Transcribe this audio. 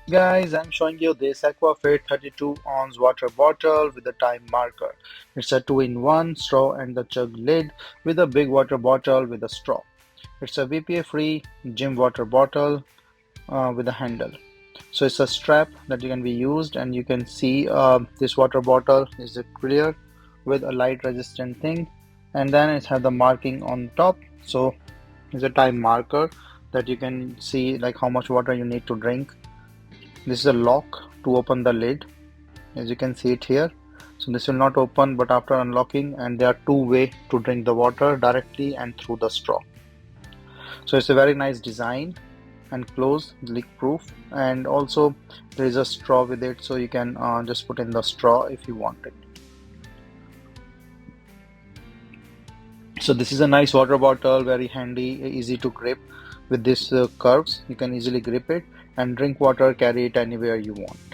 Guys, I'm showing you this Aquafit 32 ounce water bottle with a time marker. It's a 2-in-1 straw and the Chug lid with a big water bottle with a straw. It's a BPA free gym water bottle with a handle. So it's a strap that can be used, and you can see this water bottle is clear with a light resistant thing, and then it has the marking on top. So it's a time marker that you can see like how much water you need to drink. This is a lock to open the lid, as you can see it here. So this will not open but after unlocking, and there are two ways to drink the water, directly and through the straw. So it's a very nice design and close, leak proof, and also there is a straw with it, so you can just put in the straw if you want it. So this is a nice water bottle, very handy, easy to grip. With this curves you can easily grip it and drink water, carry it anywhere you want.